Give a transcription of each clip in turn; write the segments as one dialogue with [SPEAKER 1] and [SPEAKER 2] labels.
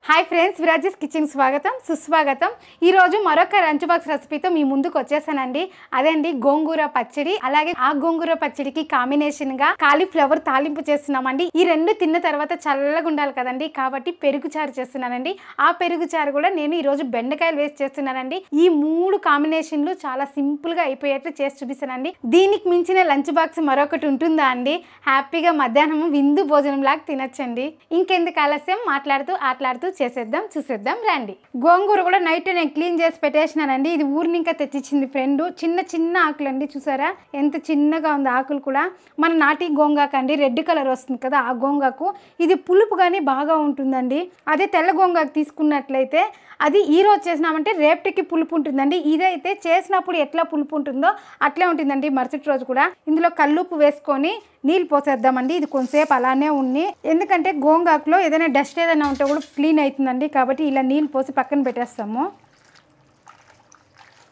[SPEAKER 1] Hi friends विराजिस kitchen स्वागतम सुस्वागतम ఈ రోజు మరొక లంచ్ బాక్స్ రెసిపీతో మీ ముందుకు వచ్చేసానండి అదేండి గోంగూర పచ్చడి అలాగే ఆ గోంగూర పచ్చడికి కాంబినేషన్ గా కాలీఫ్లవర్ తాలింపు చేస్తున్నామండి ఈ రెండు తిన్న తర్వాత చల్లగా ఉండాలి కదండి కాబట్టి పెరుగు చారు చేస్తున్నానండి ఆ పెరుగు చారు కూడా నేను ఈ రోజు బెండకాయలు వేసి చేస్తున్నానండి ఈ మూడు కాంబినేషన్లు చాలా సింపుల్ గా అయిపోయేట్లు చేసి చూపిస్తానండి దీనికి మించిన లంచ్ బాక్స్ మరొకటి ఉంటుందా అండి హ్యాపీగా మధ్యాహ్నం విందు భోజనం లాగా తినొచ్చండి ఇంకెందుకు ఆలస్యం మాట్లాడుతూ ఆట్లాడుతూ చేసేద్దాం చూసేద్దాం రండి గోంగూర కూడా నైట్ నేను క్లీన్ చేసి పెట్టేసినానండి ఇది ఊరిని ఇంకా తెచ్చిచ్చింది ఫ్రెండ్ చిన్న చిన్న ఆకులు అండి చూసారా ఎంత చిన్నగా ఉంది ఆకులు కూడా మన నాటి గోంగాకు అండి రెడ్ కలర్ వస్తుంది కదా ఆ గోంగాకు ఇది పులుపు కానీ బాగా ఉంటుందండి అదే తెల్ల గోంగాకు తీసుకున్నట్లయితే అది ఈ రోజు చేసినామంటే రేపటికి పులుపు ఉంటుందండి ఇదైతే చేసినప్పుడు ఎట్లా పులుపు ఉంటుందో అట్లే ఉంటుందండి మరుసటి రోజు కూడా ఇందులో కల్లుప్పు వేసుకొని నీళ్ళు పోసేద్దామండి ఇది కొంచెంసేపు అలానే ఉంది ఎందుకంటే గోంగాకులో ఏదైనా డస్ట్ ఏదైనా ఉంటే కూడా క్లీన్ అవుతుందండి కాబట్టి ఇలా నీళ్ళు పోసి పక్కన పెట్టేస్తాము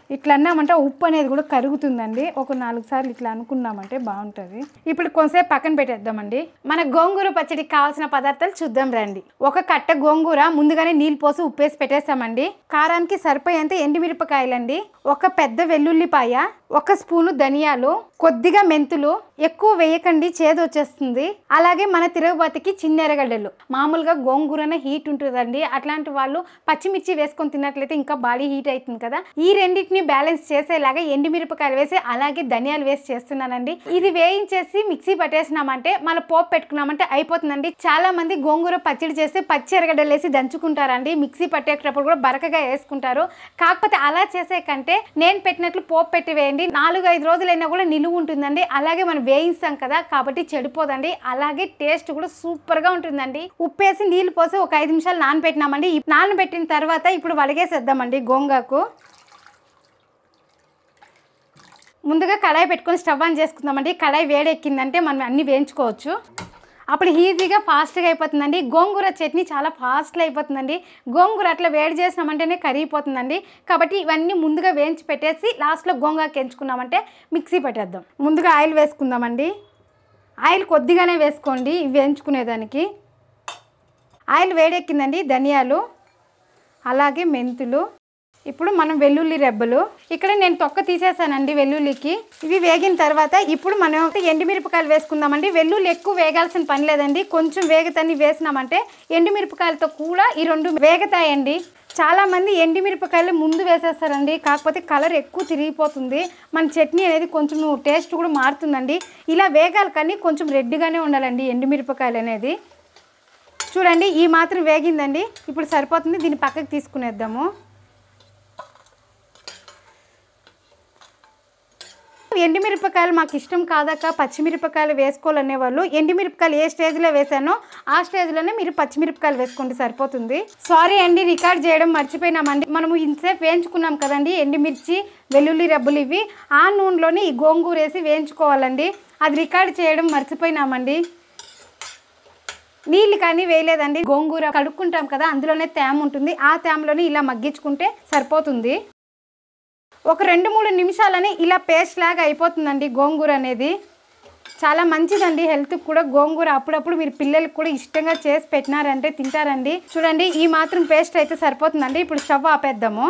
[SPEAKER 1] ఇట్లా అన్నామంటే ఉప్పు అనేది కూడా కరుగుతుందండి ఒక 4 సార్లు ఇట్లా అనుకున్నామంటే బాగుంటుంది ఇప్పుడు కొంచెంసేపు పక్కన పెట్టేద్దామండి మన గోంగూర పచ్చడికి కావాల్సిన పదార్థాలు చూద్దాం రండి ఒక కట్ట గోంగూర ముందుగానే నీళ్ళు పోసి ఉప్పేసి పెట్టేస్తామండి కారానికి సరిపోయేంత ఎండుమిరపకాయలండి ఒక పెద్ద వెల్లుల్లిపాయ ఒక స్పూను ధనియాలు కొద్దిగా మెంతులు ఎక్కువ వేయకండి చేదు వచ్చేస్తుంది అలాగే మన తిరగబాతికి చిన్న ఎర్రగడ్డలు మామూలుగా గోంగూరనే హీట్ ఉంటుందండి అట్లాంటి వాళ్ళు పచ్చిమిర్చి వేసుకొని తిన్నట్లయితే ఇంకా బాడీ హీట్ అవుతుంది కదా ఈ రెండింటిని బ్యాలెన్స్ చేసేలాగా ఎండుమిరపకాయలు వేసి అలాగే ధనియాలు వేసి చేస్తున్నానండి ఇది వేయించేసి మిక్సీ పట్టేసినామంటే మన పోపు పెట్టుకున్నామంటే అయిపోతుందండి చాలా మంది గోంగూర పచ్చడి చేస్తే పచ్చి ఎర్రగడ్డలు వేసి దంచుకుంటారండి మిక్సీ పట్టేటప్పుడు కూడా బరకగా వేసుకుంటారు కాకపోతే అలా చేసే కంటే నేను పెట్టినట్లు పోపు పెట్టి వేయండి 4-5 రోజులైనా కూడా నిలువ ఉంటుందండి అలాగే మనం వేయిస్తాం కదా కాబట్టి చెడిపోదండి అలాగే టేస్ట్ కూడా సూపర్ గా ఉంటుందండి ఉప్పేసి నీళ్లు పోసి ఒక 5 నిమిషాలు నానబెట్టినామండి నానబెట్టిన తర్వాత ఇప్పుడు వలిగేసేద్దామండి గోంగాకు ముందుగా కడాయి పెట్టుకొని స్టవ్ ఆన్ చేసుకుందామండి కడాయి వేడెక్కిందంటే మనం అన్ని వేయించుకోవచ్చు అప్పుడు ఈజీగా ఫాస్ట్గా అయిపోతుందండి గోంగూర చట్నీ చాలా ఫాస్ట్గా అయిపోతుందండి గోంగూర అట్లా వేడి చేసినామంటేనే కరిగిపోతుందండి కాబట్టి ఇవన్నీ ముందుగా వేయించి పెట్టేసి లాస్ట్లో గోంగాకు ఎంచుకున్నామంటే మిక్సీ పెట్టేద్దాం ముందుగా ఆయిల్ వేసుకుందామండి ఆయిల్ కొద్దిగానే వేసుకోండి ఇవి వేయించుకునేదానికి ఆయిల్ వేడెక్కిందండి ధనియాలు అలాగే మెంతులు ఇప్పుడు మనం వెల్లుల్లి రెబ్బలు ఇక్కడ నేను తొక్క తీసేసానండి వెల్లుల్లికి ఇవి వేగిన తర్వాత ఇప్పుడు మనం ఎండుమిరపకాయలు వేసుకుందామండి వెల్లుల్లి ఎక్కువ వేగాల్సిన పని లేదండి కొంచెం వేగతని వేసినామంటే ఎండుమిరపకాయలతో కూడా ఈ రెండు వేగతాయండి చాలా మంది ఎండుమిరపకాయలు ముందు వేసేస్తారండి కాకపోతే కలర్ ఎక్కువ తిరిగిపోతుంది మన చట్నీ అనేది కొంచెం టేస్ట్ కూడా మారుతుందండి ఇలా వేగాలి కానీ కొంచెం రెడ్గానే ఉండాలండి ఎండుమిరపకాయలు అనేది చూడండి ఈ మాత్రం వేగిందండి ఇప్పుడు సరిపోతుంది దీన్ని పక్కకు తీసుకునేద్దాము ఎండుమిరపకాయలు మాకు ఇష్టం కాదక్క పచ్చిమిరపకాయలు వేసుకోవాలనే వాళ్ళు ఎండుమిరపకాయలు ఏ స్టేజ్లో వేసానో ఆ స్టేజ్లోనే మీరు పచ్చిమిరపకాయలు వేసుకోండి సరిపోతుంది సారీ అండి రికార్డ్ చేయడం మర్చిపోయినామండి మనము ఇంతసేపు వేయించుకున్నాం కదండి ఎండుమిర్చి వెల్లుల్లి రెబ్బలు ఇవి ఆ నూనెలోనే ఈ గోంగూర వేసి వేయించుకోవాలండి అది రికార్డ్ చేయడం మర్చిపోయినామండి నీళ్ళు కానీ వేయలేదండి గోంగూర కడుక్కుంటాం కదా అందులోనే తేమ ఉంటుంది ఆ తేమలోనే ఇలా మగ్గించుకుంటే సరిపోతుంది ఒక 2-3 నిమిషాలని ఇలా పేస్ట్ లాగా అయిపోతుందండి గోంగూర అనేది చాలా మంచిదండి హెల్త్కి కూడా గోంగూర అప్పుడప్పుడు మీరు పిల్లలకు కూడా ఇష్టంగా చేసి పెట్టినారంటే తింటారండి చూడండి ఈ మాత్రం పేస్ట్ అయితే సరిపోతుందండి ఇప్పుడు స్టవ్ ఆపేద్దాము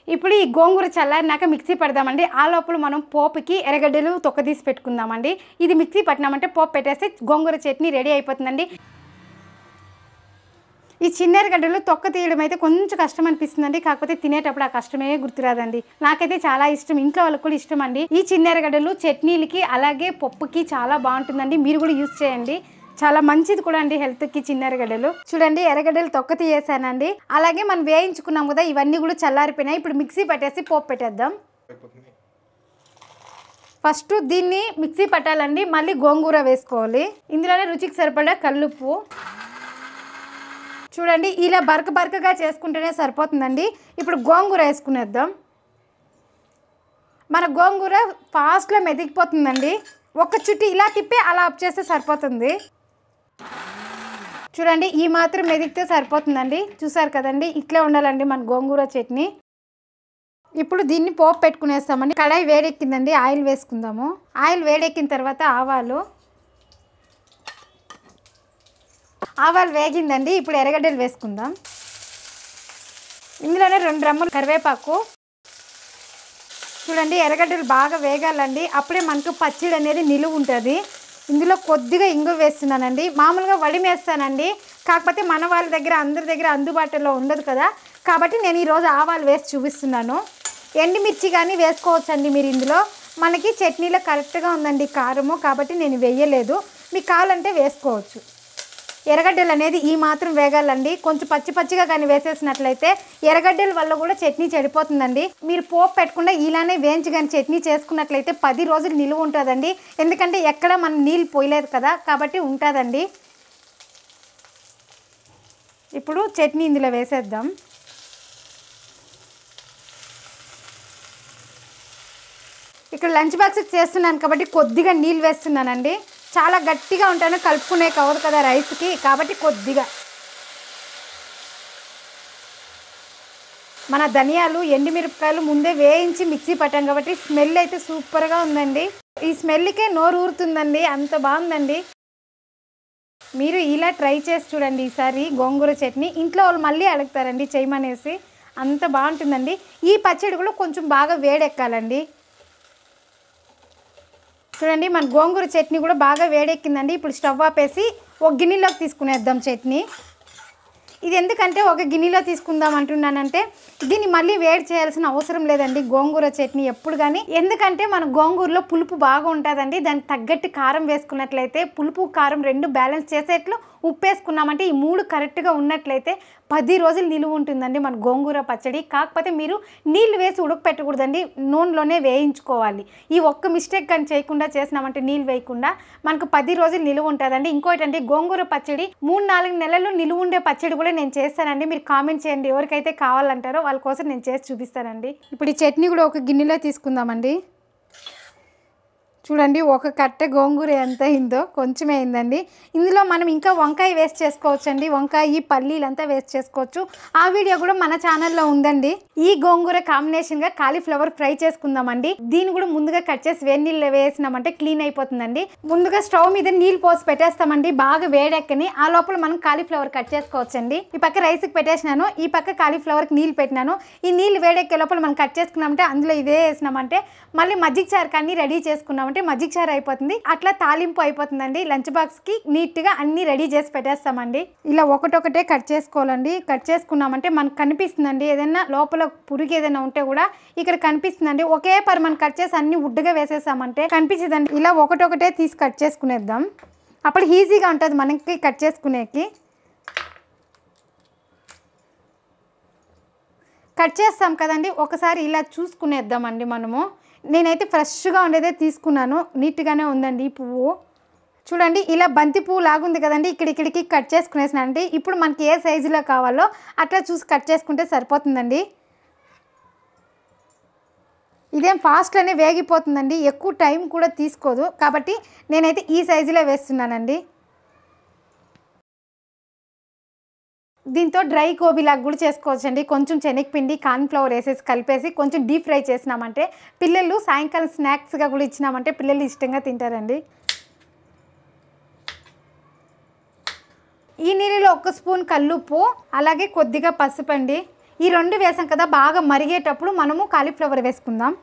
[SPEAKER 1] ఇప్పుడు ఈ గోంగూర చల్లారినాక మిక్సీ పడదామండి ఆ లోపల మనం పోపుకి ఎర్రగడ్డలు తొక్క తీసి పెట్టుకుందామండి ఇది మిక్సీ పట్టినామంటే పోపు పెట్టేస్తే గోంగూర చట్నీ రెడీ అయిపోతుందండి ఈ చిన్న ఎర్రగడ్డలు తొక్క తీయడం అయితే కొంచెం కష్టం అనిపిస్తుందండి కాకపోతే తినేటప్పుడు ఆ కష్టమే గుర్తురాదండి నాకైతే చాలా ఇష్టం ఇంట్లో వాళ్ళకి కూడా ఇష్టం అండి ఈ చిన్న ఎర్రగడ్డలు చట్నీలకి అలాగే పప్పుకి చాలా బాగుంటుందండి మీరు కూడా యూజ్ చేయండి చాలా మంచిది కూడా అండి హెల్త్కి చిన్న ఎర్రగడ్డలు చూడండి ఎర్రగడ్డలు తొక్క తీయేసానండి అలాగే మనం వేయించుకున్నాం కదా ఇవన్నీ కూడా చల్లారిపోయినాయి ఇప్పుడు మిక్సీ పట్టేసి పోపు పెట్టేద్దాం ఫస్ట్ దీన్ని మిక్సీ పట్టాలండి మళ్ళీ గోంగూర వేసుకోవాలి ఇందులోనే రుచికి సరిపడా కల్లుప్పు చూడండి ఇలా బరకగా చేసుకుంటేనే సరిపోతుందండి ఇప్పుడు గోంగూర వేసుకునేద్దాం మన గోంగూర ఫాస్ట్లో మెదిగిపోతుందండి ఒక చుట్టి ఇలా తిప్పి అలా ఆఫ్ చేస్తే సరిపోతుంది చూడండి ఈ మాత్రం మెదిగితే సరిపోతుందండి చూసారు కదండి ఇట్లా ఉండాలండి మన గోంగూర చట్నీ ఇప్పుడు దీన్ని పోపు పెట్టుకునేస్తామండి కడాయి వేడెక్కిందండి ఆయిల్ వేసుకుందాము ఆయిల్ వేడెక్కిన తర్వాత ఆవాలు ఆవాలు వేగిందండి. ఇప్పుడు ఎర్రగడ్డలు వేసుకుందాం. ఇందులోనే 2 రెమ్మలు కరివేపాకు. చూడండి ఎర్రగడ్డలు బాగా వేగాలండి, అప్పుడే మనకు పచ్చడి అనేది నిలువ ఉంటుంది. ఇందులో కొద్దిగా ఇంగువ వేస్తున్నానండి. మామూలుగా వడిం వేస్తానండి, కాకపోతే మన వాళ్ళ దగ్గర అందరి దగ్గర అందుబాటులో ఉండదు కదా, కాబట్టి నేను ఈరోజు ఆవాలు వేసి చూపిస్తున్నాను. ఎండుమిర్చి కానీ వేసుకోవచ్చండి మీరు ఇందులో. మనకి చట్నీలో కరెక్ట్గా ఉందండి కారము, కాబట్టి నేను వేయలేదు. మీకు కావాలంటే వేసుకోవచ్చు. ఎర్రగడ్డలు అనేది ఈ మాత్రం వేగాలండి. కొంచెం పచ్చి పచ్చిగా కానీ వేసేసినట్లయితే ఎర్రగడ్డల వల్ల కూడా చట్నీ చెడిపోతుందండి. మీరు పోపు పెట్టకుండా ఇలానే వేయించి కానీ చట్నీ చేసుకున్నట్లయితే 10 రోజులు నిలువ ఉంటుందండి. ఎందుకంటే ఎక్కడ మనం నీళ్ళు పోయలేదు కదా, కాబట్టి ఉంటుందండి. ఇప్పుడు చట్నీ ఇందులో వేసేద్దాం. ఇక్కడ లంచ్ బాక్స్ చేస్తున్నాను కాబట్టి కొద్దిగా నీళ్ళు వేస్తున్నానండి. చాలా గట్టిగా ఉంటాను, కలుపుకునే కవర్ కదా రైస్కి, కాబట్టి కొద్దిగా. మన ధనియాలు ఎండుమిరపకాయలు ముందే వేయించి మిక్సీ పట్టాం కాబట్టి స్మెల్ అయితే సూపర్గా ఉందండి. ఈ స్మెల్కే నోరు ఊరుతుందండి, అంత బాగుందండి. మీరు ఇలా ట్రై చేసి చూడండి ఈసారి గోంగూర చట్నీ. ఇంట్లో వాళ్ళు మళ్ళీ అడుగుతారండి చేయమనేసి, అంత బాగుంటుందండి. ఈ పచ్చడి కూడా కొంచెం బాగా వేడెక్కాలండి. చూడండి మన గోంగూర చట్నీ కూడా బాగా వేడెక్కిందండి. ఇప్పుడు స్టవ్ ఆపేసి ఒక గిన్నెలోకి తీసుకునేద్దాం చట్నీ. ఇది ఎందుకంటే ఒక గిన్నెలో తీసుకుందాం అంటున్నానంటే దీన్ని మళ్ళీ వేడి చేయాల్సిన అవసరం లేదండి గోంగూర చట్నీ ఎప్పుడు కానీ. ఎందుకంటే మన గోంగూరలో పులుపు బాగా ఉంటుందండి. దానికి తగ్గట్టు కారం వేసుకున్నట్లయితే పులుపు కారం 2 బ్యాలెన్స్ చేసేట్లు ఉప్పు వేసుకున్నామంటే ఈ 3 కరెక్ట్గా ఉన్నట్లయితే 10 రోజులు నిలువ ఉంటుందండి మన గోంగూర పచ్చడి. కాకపోతే మీరు నీళ్ళు వేసి ఉడకపెట్టకూడదండి, నూనెలోనే వేయించుకోవాలి. ఈ ఒక్క మిస్టేక్ కానీ చేయకుండా చేసినామంటే నీళ్ళు వేయకుండా మనకు 10 రోజులు నిలువ ఉంటుందండి. ఇంకోటండి గోంగూర పచ్చడి 3-4 నెలలు నిలువ ఉండే పచ్చడి కూడా నేను చేస్తానండి. మీరు కామెంట్ చేయండి ఎవరికైతే కావాలంటారో వాళ్ళ కోసం నేను చేసి చూపిస్తానండి. ఇప్పుడు ఈ చట్నీ కూడా ఒక గిన్నెలో తీసుకుందామండి. చూడండి ఒక కట్ట గోంగూర ఎంత అయిందో, కొంచెమే అయిందండి. ఇందులో మనం ఇంకా వంకాయ వేస్ట్ చేసుకోవచ్చండి. వంకాయ పల్లీలంతా వేస్ట్ చేసుకోవచ్చు. ఆ వీడియో కూడా మన ఛానల్లో ఉందండి. ఈ గోంగూర కాంబినేషన్గా కాలీఫ్లవర్ ఫ్రై చేసుకుందామండి. దీన్ని కూడా ముందుగా కట్ చేసి వేడి నీళ్ళు వేసినామంటే క్లీన్ అయిపోతుందండి. ముందుగా స్టవ్ మీద నీళ్ళు పోసి పెట్టేస్తామండి బాగా వేడెక్కని. ఆ లోపల మనం కాలీఫ్లవర్ కట్ చేసుకోవచ్చండి. ఈ పక్క రైస్కి పెట్టేసినాను, ఈ పక్క కాలీఫ్లవర్కి నీళ్ళు పెట్టినాను. ఈ నీళ్ళు వేడెక్కే లోపల మనం కట్ చేసుకున్నామంటే అందులో ఇదే వేసినామంటే మళ్ళీ మజ్జిగ చారుకి అన్నీ రెడీ చేసుకున్నామంటే మజ్జిగ చారు అయిపోతుంది. అట్లా తాలింపు అయిపోతుందండి. లంచ్ బాక్స్కి నీట్గా అన్నీ రెడీ చేసి పెట్టేస్తామండి. ఇలా ఒకటొకటే కట్ చేసుకోవాలండి. కట్ చేసుకున్నామంటే మనకు కనిపిస్తుందండి. ఏదైనా లోపల పురుగు ఏదైనా ఉంటే కూడా ఇక్కడ కనిపిస్తుందండి. ఒకే పరి మనం కట్ చేసి అన్ని ఉడ్డుగా వేసేసామంటే కనిపించదండి. ఇలా ఒకటొకటే తీసి కట్ చేసుకునేద్దాం, అప్పుడు ఈజీగా ఉంటుంది మనకి కట్ చేసుకునేకి. కట్ చేస్తాం కదండి, ఒకసారి ఇలా చూసుకునేద్దామండి మనము. నేనైతే ఫ్రెష్గా ఉండేదే తీసుకున్నాను, నీట్గానే ఉందండి ఈ పువ్వు. చూడండి ఇలా బంతి పువ్వు లాగుంది కదండి, ఇక్కడికి కట్ చేసుకునేసినండి. ఇప్పుడు మనకి ఏ సైజులో కావాలో అట్లా చూసి కట్ చేసుకుంటే సరిపోతుందండి. ఇదేం ఫాస్ట్లోనే వేగిపోతుందండి, ఎక్కువ టైం కూడా తీసుకోదు. కాబట్టి నేనైతే ఈ సైజులో వేస్తున్నానండి. దీంతో డ్రై గోబీలాగా కూడా చేసుకోవచ్చండి. కొంచెం శనగపిండి కార్న్ఫ్లవర్ వేసేసి కలిపేసి కొంచెం డీప్ ఫ్రై చేసినామంటే పిల్లలు సాయంకాలం స్నాక్స్గా కూడా ఇచ్చినామంటే పిల్లలు ఇష్టంగా తింటారండి. ఈ నీళ్ళలో 1 స్పూన్ కల్లుప్పు, అలాగే కొద్దిగా పసుపు అండి. ఈ 2 వేసాం కదా, బాగా మరిగేటప్పుడు మనము కాలీఫ్లవర్ వేసుకుందాం.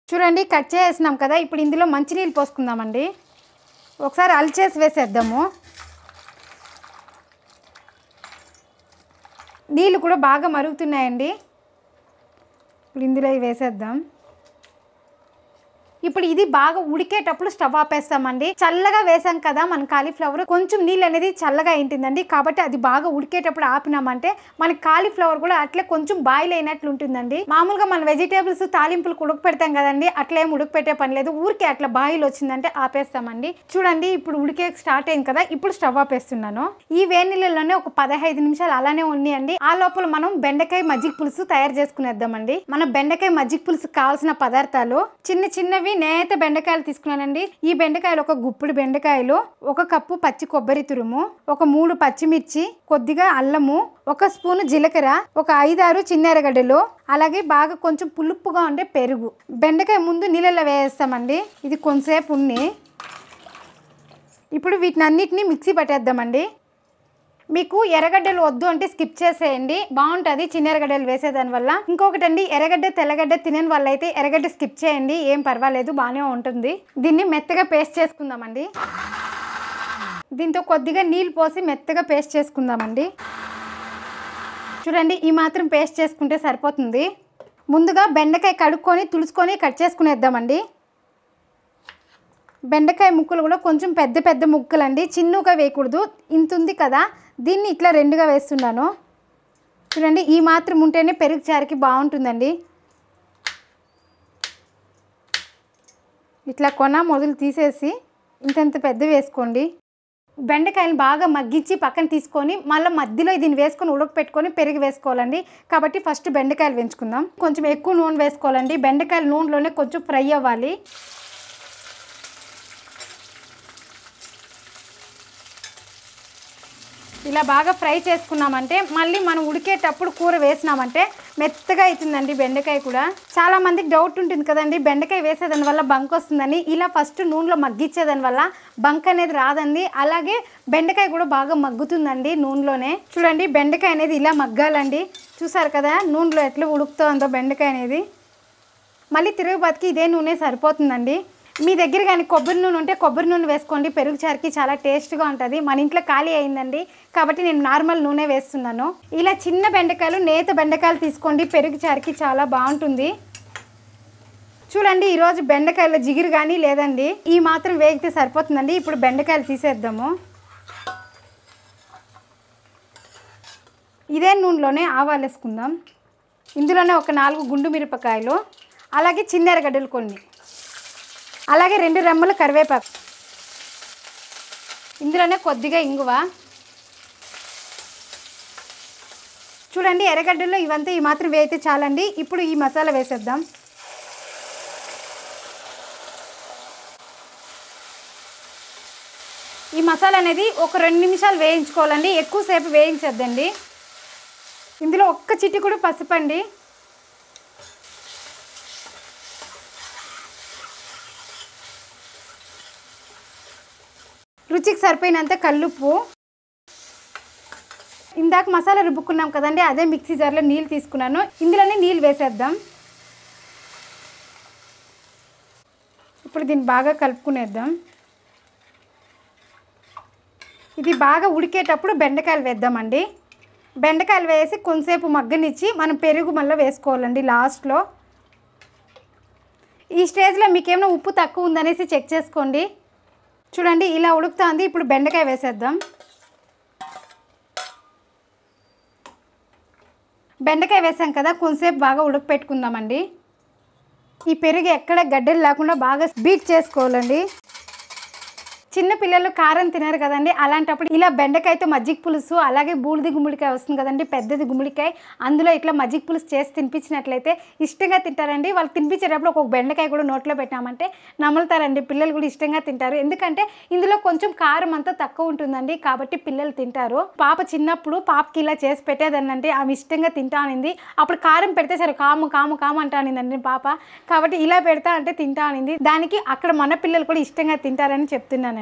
[SPEAKER 1] చూడండి కట్ చేసినాం కదా, ఇప్పుడు ఇందులో మంచినీళ్ళు పోసుకుందామండి. ఒకసారి అల్చేసి వేసేద్దాము. నీళ్ళు కూడా బాగా మరుగుతున్నాయండి. ఇప్పుడు ఇందులో వేసేద్దాం. ఇప్పుడు ఇది బాగా ఉడికేటప్పుడు స్టవ్ ఆపేస్తామండి. చల్లగా వేసాం కదా మన కాలీఫ్లవర్, కొంచెం నీళ్ళు అనేది చల్లగా అయింటుందండి. కాబట్టి అది బాగా ఉడికేటప్పుడు ఆపినామంటే మన కాలీఫ్లవర్ కూడా అట్లే కొంచెం బాయిల్ అయినట్లు ఉంటుందండి. మామూలుగా మన వెజిటేబుల్స్ తాలింపులు ఉడక పెడతాం కదండి, అట్లేం ఉడకపెట్టే పని లేదు. ఊరికే అట్లా బాయిల్ వచ్చిందంటే ఆపేస్తామండి. చూడండి ఇప్పుడు ఉడికే స్టార్ట్ అయింది కదా, ఇప్పుడు స్టవ్ ఆపేస్తున్నాను. ఈ వేడి నీళ్ళలోనే ఒక 15 నిమిషాలు అలానే ఉన్నాయండి. ఆ లోపల మనం బెండకాయ మజ్జిగ పులుసు తయారు చేసుకునేద్దామండి. మన బెండకాయ మజ్జిగ పులుసు కావాల్సిన పదార్థాలు చిన్నవి నేత బెండకాయలు తీసుకున్నానండి. ఈ బెండకాయలు ఒక గుప్పుడు బెండకాయలు, 1 కప్పు పచ్చి కొబ్బరి తురుము, ఒక 3 పచ్చిమిర్చి, కొద్దిగా అల్లము, 1 స్పూను జీలకర్ర, ఒక 5-6 చిన్న ఎర్రగడ్డలు, అలాగే బాగా కొంచెం పులుపుగా ఉండే పెరుగు. బెండకాయ ముందు నీళ్ళలో వేస్తామండి. ఇది కొంతసేపు ఉన్ని ఇప్పుడు వీటిని అన్నిటినీ మిక్సీ పట్టేద్దామండి. మీకు ఎర్రగడ్డలు వద్దు అంటే స్కిప్ చేసేయండి, బాగుంటుంది చిన్న ఎర్రగడ్డలు వేసేదాని వల్ల. ఇంకొకటి అండి, ఎర్రగడ్డ తెల్లగడ్డ తినని వల్ల అయితే ఎర్రగడ్డ స్కిప్ చేయండి, ఏం పర్వాలేదు, బాగానే ఉంటుంది. దీన్ని మెత్తగా పేస్ట్ చేసుకుందామండి. దీంతో కొద్దిగా నీళ్ళు పోసి మెత్తగా పేస్ట్ చేసుకుందామండి. చూడండి, ఈ మాత్రం పేస్ట్ చేసుకుంటే సరిపోతుంది. ముందుగా బెండకాయ కడుక్కొని తులుచుకొని కట్ చేసుకునేద్దామండి. బెండకాయ ముక్కలు కూడా కొంచెం పెద్ద పెద్ద ముక్కలు అండి, చిన్నగా వేయకూడదు. ఇంత ఉంది కదా, దీన్ని ఇట్లా రెండుగా వేస్తున్నాను. చూడండి, ఈ మాత్రం ఉంటేనే పెరుగు చారుకి బాగుంటుందండి. ఇట్లా మొదలు తీసేసి ఇంతంత పెద్ద వేసుకోండి. బెండకాయలు బాగా మగ్గించి పక్కన తీసుకొని మళ్ళీ మధ్యలో దీన్ని వేసుకొని ఉడకపెట్టుకొని పెరుగు వేసుకోవాలండి. కాబట్టి ఫస్ట్ బెండకాయలు వేయించుకుందాం. కొంచెం ఎక్కువ నూనె వేసుకోవాలండి, బెండకాయలు నూనెలోనే కొంచెం ఫ్రై అవ్వాలి. ఇలా బాగా ఫ్రై చేసుకున్నామంటే మళ్ళీ మనం ఉడికేటప్పుడు కూర వేసినామంటే మెత్తగా అవుతుందండి బెండకాయ కూడా. చాలా మందికి డౌట్ ఉంటుంది కదండి, బెండకాయ వేసేదాని వల్ల బంక్ వస్తుందని. ఇలా ఫస్ట్ నూనెలో మగ్గించేదాని వల్ల బంక్ అనేది రాదండి. అలాగే బెండకాయ కూడా బాగా మగ్గుతుందండి నూనెలోనే. చూడండి, బెండకాయ అనేది ఇలా మగ్గాలండి. చూసారు కదా నూనెలో ఎట్లా ఉడుకుతుందో బెండకాయ అనేది. మళ్ళీ తిరుగుబాతుకి ఇదే నూనె సరిపోతుందండి. మీ దగ్గర కానీ కొబ్బరి నూనె ఉంటే కొబ్బరి నూనె వేసుకోండి, పెరుగు చారుకి చాలా టేస్ట్గా ఉంటుంది. మన ఇంట్లో ఖాళీ అయిందండి కాబట్టి నేను నార్మల్ నూనె వేస్తున్నాను. ఇలా చిన్న బెండకాయలు, నేత బెండకాయలు తీసుకోండి, పెరుగు చారుకి చాలా బాగుంటుంది. చూడండి, ఈరోజు బెండకాయల జిగురు కానీ లేదండి, ఈ మాత్రం వేగితే సరిపోతుందండి. ఇప్పుడు బెండకాయలు తీసేద్దాము. ఇదే నూనెలోనే ఆవాలు వేసుకుందాం. ఇందులోనే ఒక 4 గుండు మిరపకాయలు, అలాగే చిన్న ఎర్రగడ్డలు కొన్ని, అలాగే 2 రెమ్మలు కరివేపాకు, ఇందులోనే కొద్దిగా ఇంగువ. చూడండి, ఎర్రగడ్డల్లో ఇవంతా ఈ మాత్రం వేయితే చాలండి. ఇప్పుడు ఈ మసాలా వేసేద్దాం. ఈ మసాలా అనేది ఒక 2 నిమిషాలు వేయించుకోవాలండి, ఎక్కువసేపు వేయించొద్దండి. ఇందులో ఒక్క చిటికెడు పసుపండి, రుచికి సరిపోయినంత కల్లుప్పు. ఇందాక మసాలా రుబ్బుకున్నాం కదండి, అదే మిక్సీ జార్లో నీళ్ళు తీసుకున్నాను, ఇందులోనే నీళ్ళు వేసేద్దాం. ఇప్పుడు దీన్ని బాగా కలుపుకునేద్దాం. ఇది బాగా ఉడికేటప్పుడు బెండకాయలు వేద్దామండి. బెండకాయలు వేసి కొంతసేపు మగ్గనిచ్చి మనం పెరుగు మళ్ళీ వేసుకోవాలండి లాస్ట్లో. ఈ స్టేజ్లో మీకేమైనా ఉప్పు తక్కువ ఉందనేసి చెక్ చేసుకోండి. చూడండి, ఇలా ఉడుకుతుంది. ఇప్పుడు బెండకాయ వేసేద్దాం. బెండకాయ వేసాం కదా, కొంతసేపు బాగా ఉడకపెట్టుకుందామండి. ఈ పెరుగు ఎక్కడ గడ్డలు లేకుండా బాగా బీట్ చేసుకోవాలండి. చిన్న పిల్లలు కారం తినరు కదండి, అలాంటప్పుడు ఇలా బెండకాయతో మజ్జిగ పులుసు, అలాగే బూడిది గుమ్మడికాయ వస్తుంది కదండి, పెద్దది గుమ్మడికాయ, అందులో ఇట్లా మజ్జిగ పులుసు చేసి తినిపించినట్లయితే ఇష్టంగా తింటారండి. వాళ్ళు తినిపించేటప్పుడు ఒక బెండకాయ కూడా నోట్లో పెట్టామంటే నములుతారండి, పిల్లలు కూడా ఇష్టంగా తింటారు. ఎందుకంటే ఇందులో కొంచెం కారం అంతా తక్కువ ఉంటుందండి, కాబట్టి పిల్లలు తింటారు. పాప చిన్నప్పుడు పాపకి ఇలా చేసి పెట్టేదానండి, ఆమె ఇష్టంగా తింటానింది. అప్పుడు కారం పెడితే సరే కాము కాము కాము అంటానిందండి పాప, కాబట్టి ఇలా పెడతా అంటే తింటా అనింది. దానికి అక్కడ మన పిల్లలు కూడా ఇష్టంగా తింటారని చెప్తున్నాను.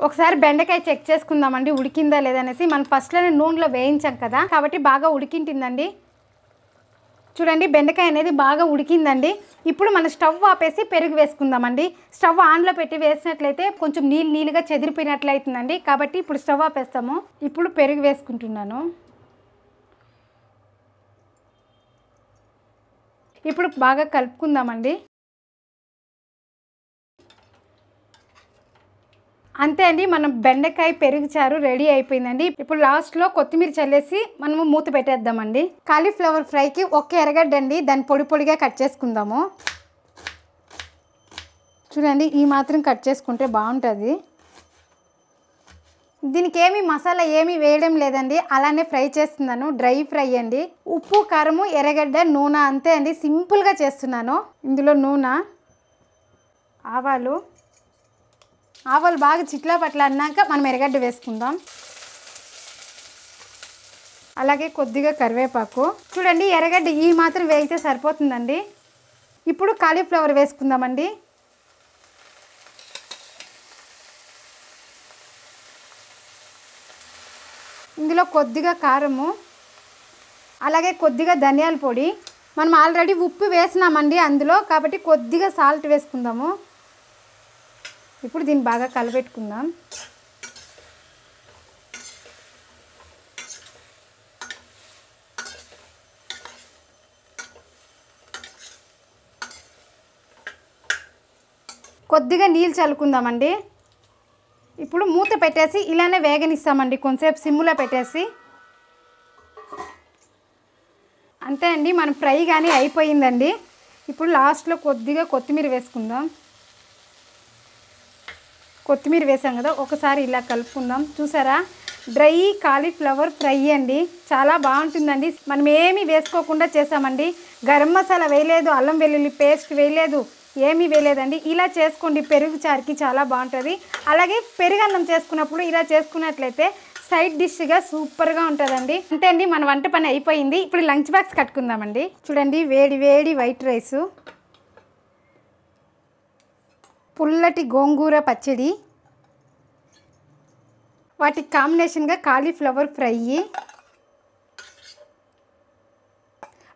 [SPEAKER 1] ఒకసారి బెండకాయ చెక్ చేసుకుందామండి, ఉడికిందా లేదనేసి. మనం ఫస్ట్లోనే నూనెలో వేయించాం కదా, కాబట్టి బాగా ఉడికింటుందండి. చూడండి, బెండకాయ అనేది బాగా ఉడికిందండి. ఇప్పుడు మనం స్టవ్ ఆపేసి పెరుగు వేసుకుందామండి. స్టవ్ ఆన్లో పెట్టి వేసినట్లయితే కొంచెం నీళ్ళుగా చెదిరిపోయినట్లయితుందండి, కాబట్టి ఇప్పుడు స్టవ్ ఆపేస్తాము. ఇప్పుడు పెరుగు వేసుకుంటున్నాను. ఇప్పుడు బాగా కలుపుకుందామండి. అంతే అండి, మనం బెండకాయ పెరుగు చారు రెడీ అయిపోయిందండి. ఇప్పుడు లాస్ట్లో కొత్తిమీర చల్లేసి మనము మూత పెట్టేద్దామండి. కాలీఫ్లవర్ ఫ్రైకి ఒక ఎర్రగడ్డ అండి, దాన్ని పొడి పొడిగా కట్ చేసుకుందాము. చూడండి, ఈ మాత్రం కట్ చేసుకుంటే బాగుంటుంది. దీనికి ఏమి మసాలా ఏమీ వేయడం లేదండి, అలానే ఫ్రై చేస్తున్నాను, డ్రై ఫ్రై అండి. ఉప్పు, కారము, ఎర్రగడ్డ, నూనె, అంతే అండి, సింపుల్గా చేస్తున్నాను. ఇందులో నూనె, ఆవాలు బాగా చిట్లా పట్ల అన్నాక మనం ఎర్రగడ్డ వేసుకుందాం. అలాగే కొద్దిగా కరివేపాకు. చూడండి, ఎర్రగడ్డ ఈ మాత్రం వేగితే సరిపోతుందండి. ఇప్పుడు కాలీఫ్లవర్ వేసుకుందామండి. ఇందులో ఇందులో కొద్దిగా కారము, అలాగే కొద్దిగా ధనియాల పొడి. మనం ఆల్రెడీ ఉప్పు వేసినామండి అందులో, కాబట్టి కొద్దిగా సాల్ట్ వేసుకుందాము. ఇప్పుడు దీన్ని బాగా కలపెట్టుకుందాం. కొద్దిగా నీళ్ళు చల్లుకుందామండి. ఇప్పుడు మూత పెట్టేసి ఇలానే వేగనిస్తామండి, కొంచెంసేపు సిమ్లో పెట్టేసి. అంతే అండి, మన ఫ్రై కానీ అయిపోయిందండి. ఇప్పుడు లాస్ట్లో కొద్దిగా కొత్తిమీర వేసుకుందాం. కొత్తిమీర వేసాం కదా, ఒకసారి ఇలా కలుపుకుందాం. చూసారా, డ్రై కాలీఫ్లవర్ ఫ్రై అండి, చాలా బాగుంటుందండి. మనం ఏమీ వేసుకోకుండా చేసామండి. గరం మసాలా వేయలేదు, అల్లం వెల్లుల్లి పేస్ట్ వేయలేదు, ఏమీ వేయలేదండి. ఇలా చేసుకోండి, పెరుగు చారుకి చాలా బాగుంటుంది. అలాగే పెరుగన్నం చేసుకున్నప్పుడు ఇలా చేసుకున్నట్లయితే సైడ్ డిష్గా సూపర్గా ఉంటుందండి. అంతే అండి, మన వంట పని అయిపోయింది. ఇప్పుడు లంచ్ బాక్స్ కట్టుకుందామండి. చూడండి, వేడి వేడి వైట్ రైసు, పుల్లటి గోంగూర పచ్చడి, వాటికి కాంబినేషన్గా కాలీఫ్లవర్ ఫ్రై,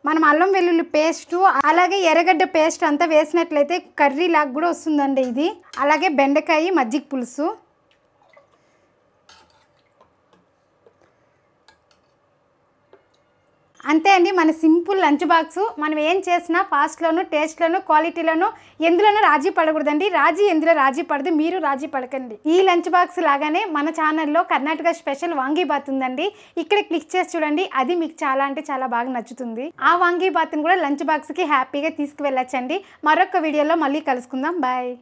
[SPEAKER 1] మనం అల్లం వెల్లుల్లి పేస్టు అలాగే ఎర్రగడ్డ పేస్ట్ అంతా వేసినట్లయితే కర్రీ లాగా కూడా వస్తుందండి ఇది. అలాగే బెండకాయ మజ్జిగ పులుసు. అంతే అండి, మన సింపుల్ లంచ్ బాక్స్. మనం ఏం చేసినా ఫాస్ట్లోను, టేస్ట్లోను, క్వాలిటీలోను ఎందులోనూ రాజీ పడకూడదండి. ఎందులో రాజీ పడదు, మీరు రాజీ పడకండి. ఈ లంచ్ బాక్స్ లాగానే మన ఛానల్లో కర్ణాటక స్పెషల్ వాంగీబాత్ ఉందండి. ఇక్కడ క్లిక్ చేసి చూడండి, అది మీకు చాలా అంటే చాలా బాగా నచ్చుతుంది. ఆ వాంగీబాత్ని కూడా లంచ్ బాక్స్కి హ్యాపీగా తీసుకువెళ్ళొచ్చండి. మరొక వీడియోలో మళ్ళీ కలుసుకుందాం. బాయ్.